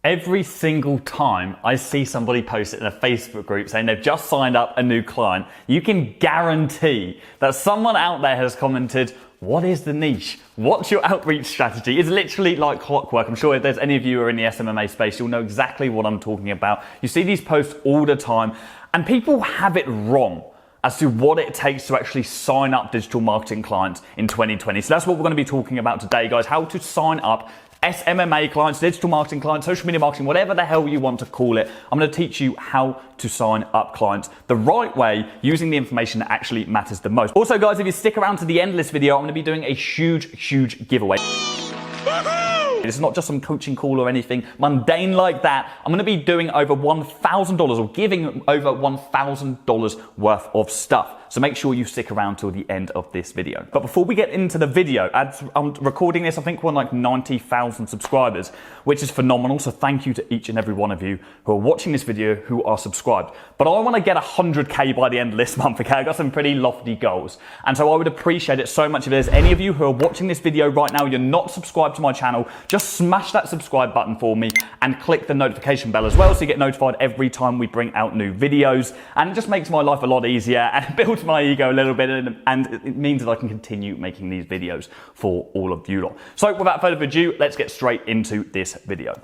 Every single time I see somebody post it in a Facebook group saying they've just signed up a new client, you can guarantee that someone out there has commented, what is the niche? What's your outreach strategy? It's literally like clockwork. I'm sure if there's any of you who are in the SMMA space, you'll know exactly what I'm talking about. You see these posts all the time, and people have it wrong as to what it takes to actually sign up digital marketing clients in 2020. So that's what we're going to be talking about today, guys, how to sign up SMMA clients, digital marketing clients, social media marketing, whatever the hell you want to call it. I'm going to teach you how to sign up clients the right way, using the information that actually matters the most. Also, guys, if you stick around to the end of this video, I'm going to be doing a huge giveaway. It's not just some coaching call or anything mundane like that. I'm going to be doing over $1,000 or giving over $1,000 worth of stuff. So make sure you stick around till the end of this video. But before we get into the video, I'm recording this, I think we're on like 90,000 subscribers, which is phenomenal. So thank you to each and every one of you who are watching this video who are subscribed. But I want to get 100K by the end of this month, okay? I've got some pretty lofty goals. And so I would appreciate it so much if there's any of you who are watching this video right now, you're not subscribed to my channel, just smash that subscribe button for me and click the notification bell as well so you get notified every time we bring out new videos. And it just makes my life a lot easier and it builds my ego a little bit, and it means that I can continue making these videos for all of you lot. So without further ado, let's get straight into this video.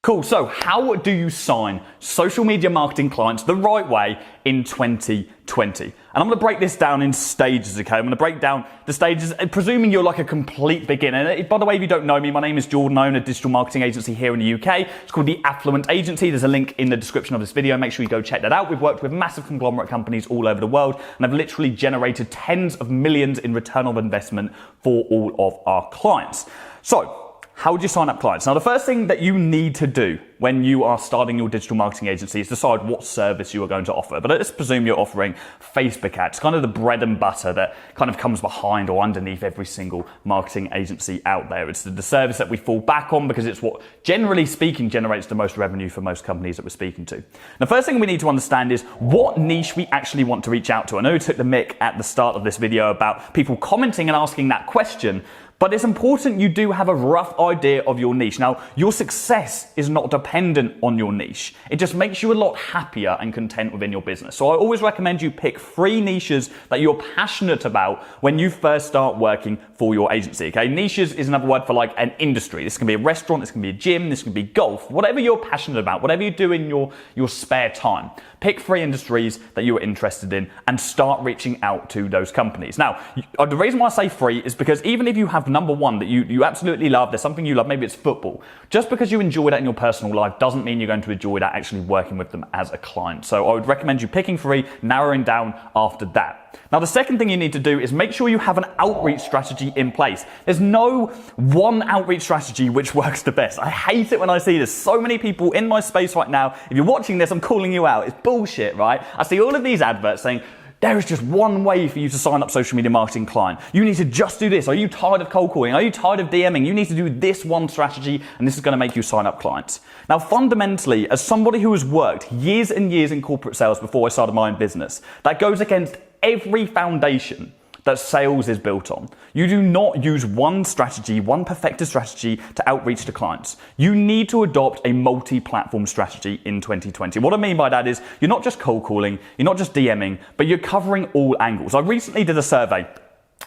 Cool, so how do you sign social media marketing clients the right way in 2020? And I'm going to break this down in stages, okay? I'm going to break down the stages, presuming you're like a complete beginner. And by the way, if you don't know me, my name is Jordan. I own a digital marketing agency here in the UK. It's called The Affluent Agency. There's a link in the description of this video. Make sure you go check that out. We've worked with massive conglomerate companies all over the world, and I've literally generated tens of millions in return of investment for all of our clients. So, how would you sign up clients? Now, the first thing that you need to do when you are starting your digital marketing agency is decide what service you are going to offer. But let's presume you're offering Facebook ads, kind of the bread and butter that kind of comes behind or underneath every single marketing agency out there. It's the service that we fall back on because it's what, generally speaking, generates the most revenue for most companies that we're speaking to. The first thing we need to understand is what niche we actually want to reach out to. I know we took the mick at the start of this video about people commenting and asking that question, but it's important you do have a rough idea of your niche. Now, your success is not dependent on your niche. It just makes you a lot happier and content within your business. So I always recommend you pick 3 niches that you're passionate about when you first start working for your agency, okay? Niches is another word for like an industry. This can be a restaurant, this can be a gym, this can be golf, whatever you're passionate about, whatever you do in your spare time. Pick 3 industries that you are interested in and start reaching out to those companies. Now, the reason why I say 3 is because even if you have number 1 that you absolutely love, there's something you love, maybe it's football, just because you enjoy that in your personal life doesn't mean you're going to enjoy that actually working with them as a client. So I would recommend you picking 3, narrowing down after that. Now, the second thing you need to do is make sure you have an outreach strategy in place. There's no one outreach strategy which works the best. I hate it when I see this. So many people in my space right now, if you're watching this, I'm calling you out. It's bullshit, right? I see all of these adverts saying, there is just one way for you to sign up social media marketing client. You need to just do this. Are you tired of cold calling? Are you tired of DMing? You need to do this one strategy, and this is going to make you sign up clients. Now, fundamentally, as somebody who has worked years and years in corporate sales before I started my own business, that goes against every foundation that sales is built on. You do not use one strategy, one perfected strategy to outreach to clients. You need to adopt a multi-platform strategy in 2020. What I mean by that is you're not just cold calling, you're not just DMing, but you're covering all angles. I recently did a survey.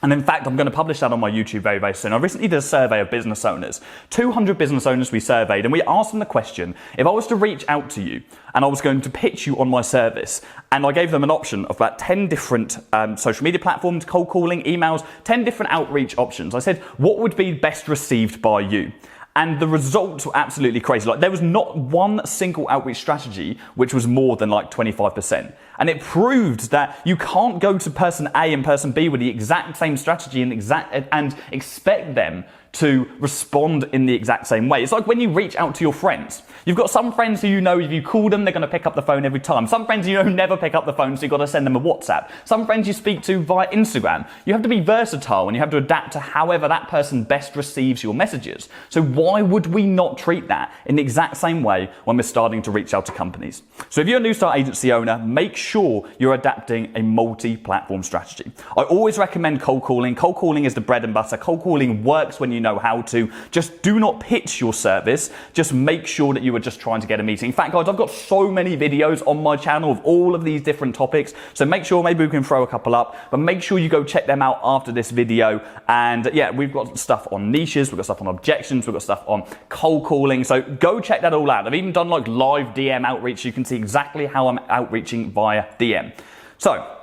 And in fact, I'm going to publish that on my YouTube very, very soon. I recently did a survey of business owners. 200 business owners we surveyed, and we asked them the question, if I was to reach out to you and I was going to pitch you on my service, and I gave them an option of about 10 different social media platforms, cold calling, emails, 10 different outreach options. I said, what would be best received by you? And the results were absolutely crazy. Like, there was not one single outreach strategy which was more than like 25%. And it proved that you can't go to person A and person B with the exact same strategy and expect them to respond in the exact same way. It's like when you reach out to your friends. You've got some friends who you know if you call them, they're going to pick up the phone every time. Some friends you know never pick up the phone, so you've got to send them a WhatsApp. Some friends you speak to via Instagram. You have to be versatile and you have to adapt to however that person best receives your messages. So why would we not treat that in the exact same way when we're starting to reach out to companies? So if you're a new start agency owner, make sure you're adapting a multi-platform strategy. I always recommend cold calling. Cold calling is the bread and butter. Cold calling works when you know how to. Just do not pitch your service. Just make sure that you are just trying to get a meeting. In fact, guys, I've got so many videos on my channel of all of these different topics. So make sure, maybe we can throw a couple up, but make sure you go check them out after this video. And yeah, we've got stuff on niches, we've got stuff on objections, we've got stuff on cold calling. So go check that all out. I've even done like live DM outreach. You can see exactly how I'm outreaching via DM. So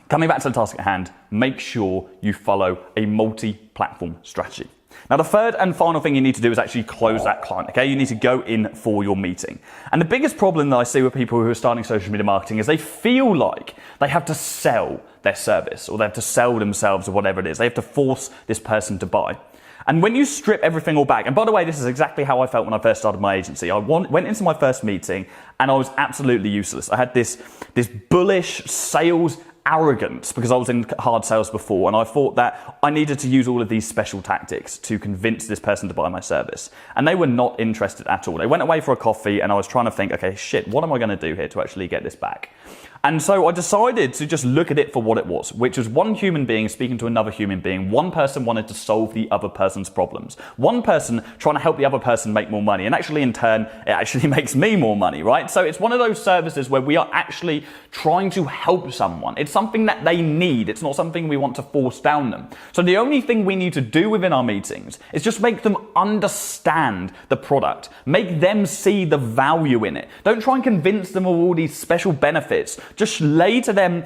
coming back to the task at hand, make sure you follow a multi-platform strategy. Now, the third and final thing you need to do is actually close that client, okay? You need to go in for your meeting. And the biggest problem that I see with people who are starting social media marketing is they feel like they have to sell their service or they have to sell themselves or whatever it is. They have to force this person to buy. And when you strip everything all back, and by the way, this is exactly how I felt when I first started my agency. I went into my first meeting and I was absolutely useless. I had this bullish sales arrogance because I was in hard sales before, and I thought that I needed to use all of these special tactics to convince this person to buy my service. And they were not interested at all. They went away for a coffee and I was trying to think, okay, shit, what am I going to do here to actually get this back? And so I decided to just look at it for what it was, which was one human being speaking to another human being. One person wanted to solve the other person's problems. One person trying to help the other person make more money. And actually, in turn, it actually makes me more money, right? So it's one of those services where we are actually trying to help someone. It's something that they need. It's not something we want to force down them. So the only thing we need to do within our meetings is just make them understand the product. Make them see the value in it. Don't try and convince them of all these special benefits. Just lay to them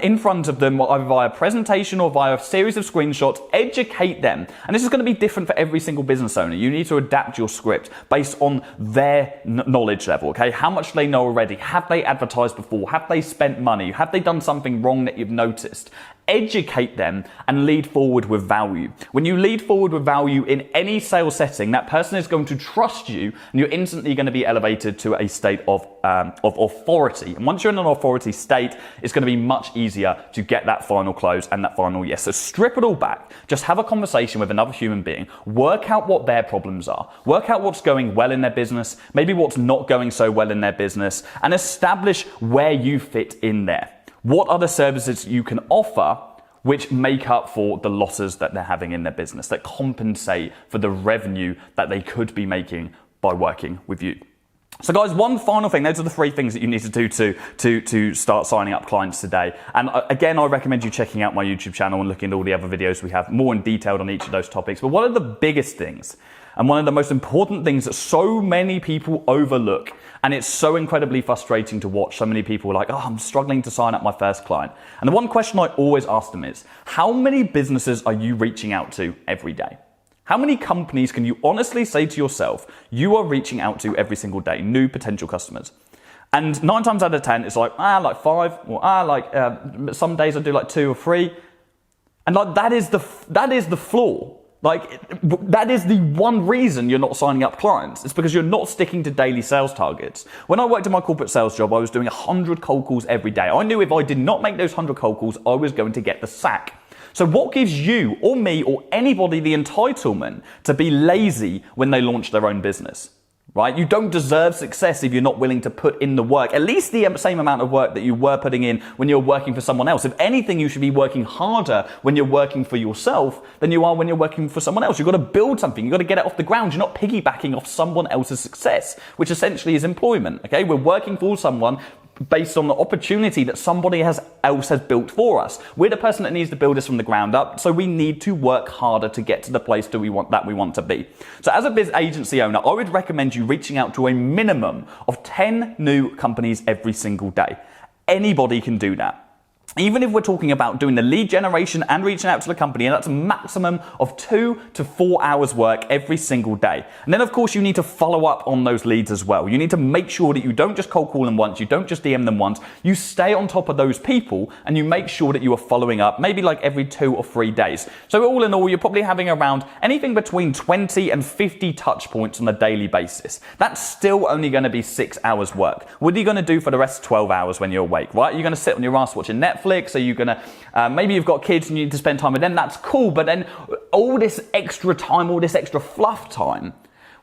in front of them, either via presentation or via a series of screenshots, educate them. And this is going to be different for every single business owner. You need to adapt your script based on their knowledge level, okay? How much they know already? Have they advertised before? Have they spent money? Have they done something wrong that you've noticed? Educate them and lead forward with value. When you lead forward with value in any sales setting, that person is going to trust you and you're instantly going to be elevated to a state of authority. And once you're in an authority state, it's going to be much easier to get that final close and that final yes. So strip it all back. Just have a conversation with another human being. Work out what their problems are. Work out what's going well in their business, maybe what's not going so well in their business, and establish where you fit in there. What are the services you can offer which make up for the losses that they're having in their business, that compensate for the revenue that they could be making by working with you? So guys, one final thing, those are the three things that you need to do to start signing up clients today. And again, I recommend you checking out my YouTube channel and looking at all the other videos we have more in detail on each of those topics. But one of the biggest things and one of the most important things that so many people overlook, and it's so incredibly frustrating to watch so many people like, oh, I'm struggling to sign up my first client. And the one question I always ask them is, how many businesses are you reaching out to every day? How many companies can you honestly say to yourself, you are reaching out to every single day, new potential customers? And 9 times out of 10, it's like 5, or some days I do like 2 or 3. And like that is the flaw. Like, that is the one reason you're not signing up clients. It's because you're not sticking to daily sales targets. When I worked in my corporate sales job, I was doing 100 cold calls every day. I knew if I did not make those 100 cold calls, I was going to get the sack. So what gives you or me or anybody the entitlement to be lazy when they launch their own business? Right? You don't deserve success if you're not willing to put in the work, at least the same amount of work that you were putting in when you're working for someone else. If anything, you should be working harder when you're working for yourself than you are when you're working for someone else. You've got to build something. You've got to get it off the ground. You're not piggybacking off someone else's success, which essentially is employment. Okay? We're working for someone based on the opportunity that somebody else has built for us. We're the person that needs to build this from the ground up, so we need to work harder to get to the place that we want to be. So as a business agency owner, I would recommend you reaching out to a minimum of 10 new companies every single day. Anybody can do that. Even if we're talking about doing the lead generation and reaching out to the company, and that's a maximum of 2 to 4 hours work every single day. And then of course you need to follow up on those leads as well. You need to make sure that you don't just cold call them once, you don't just DM them once, you stay on top of those people and you make sure that you are following up maybe like every 2 or 3 days. So all in all, you're probably having around anything between 20 and 50 touch points on a daily basis. That's still only going to be 6 hours work. What are you going to do for the rest of 12 hours when you're awake, right? You're going to sit on your ass watching Netflix. Are you going to, maybe you've got kids and you need to spend time with them, that's cool, but then all this extra time, all this extra fluff time,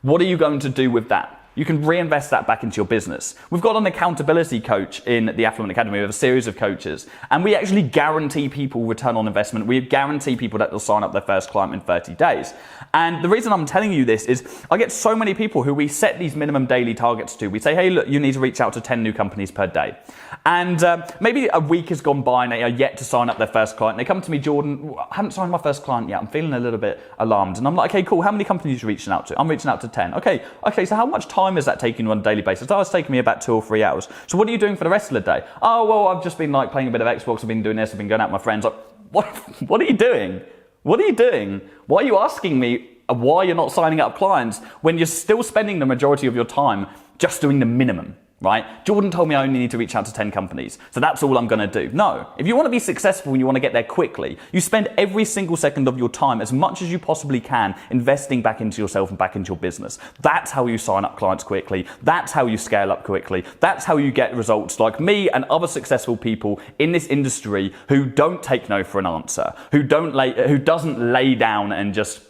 what are you going to do with that? You can reinvest that back into your business. We've got an accountability coach in the Affluent Academy. We have a series of coaches, and we actually guarantee people return on investment. We guarantee people that they'll sign up their first client in 30 days. And the reason I'm telling you this is I get so many people who we set these minimum daily targets to. We say, hey, look, you need to reach out to 10 new companies per day. And maybe a week has gone by and they are yet to sign up their first client. They come to me, Jordan, I haven't signed my first client yet. I'm feeling a little bit alarmed. And I'm like, okay, cool. How many companies are you reaching out to? I'm reaching out to 10. Okay, so how much time is that taking you on a daily basis? Oh, it's taking me about 2 or 3 hours. So what are you doing for the rest of the day? Oh, well, I've just been like playing a bit of Xbox. I've been doing this. I've been going out with my friends. Like, what are you doing? What are you doing? Why are you asking me why you're not signing up clients when you're still spending the majority of your time just doing the minimum? Right? Jordan told me I only need to reach out to 10 companies, so that's all I'm going to do. No. If you want to be successful and you want to get there quickly, you spend every single second of your time, as much as you possibly can, investing back into yourself and back into your business. That's how you sign up clients quickly. That's how you scale up quickly. That's how you get results like me and other successful people in this industry who don't take no for an answer, who doesn't lay down and just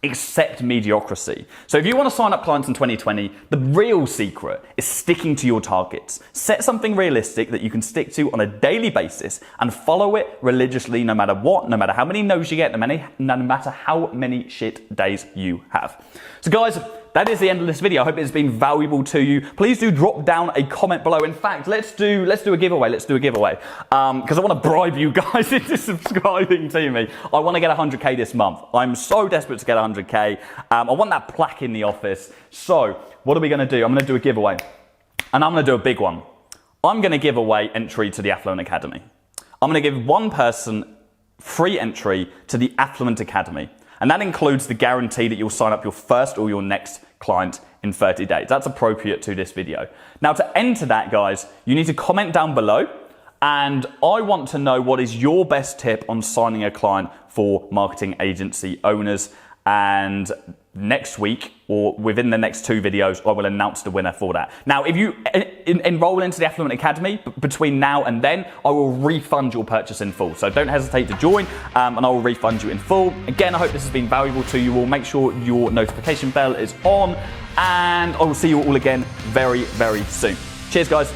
accept mediocrity. So if you want to sign up clients in 2020, the real secret is sticking to your targets. Set something realistic that you can stick to on a daily basis and follow it religiously no matter what, no matter how many no's you get, no matter how many shit days you have. So guys, that is the end of this video. I hope it's been valuable to you. Please do drop down a comment below. In fact, let's do a giveaway. Because I want to bribe you guys into subscribing to me. I want to get 100K this month. I'm so desperate to get 100K. I want that plaque in the office. So what are we going to do? I'm going to do a giveaway. And I'm going to do a big one. I'm going to give away entry to the Affluent Academy. I'm going to give one person free entry to the Affluent Academy. And that includes the guarantee that you'll sign up your first or your next client in 30 days. That's appropriate to this video. Now to enter that, guys, you need to comment down below, and I want to know what is your best tip on signing a client for marketing agency owners. And next week, or within the next 2 videos, I will announce the winner for that. Now, if you enroll into the Affluent Academy between now and then, I will refund your purchase in full. So don't hesitate to join, and I will refund you in full. Again, I hope this has been valuable to you all. Make sure your notification bell is on, and I will see you all again very, very soon. Cheers, guys.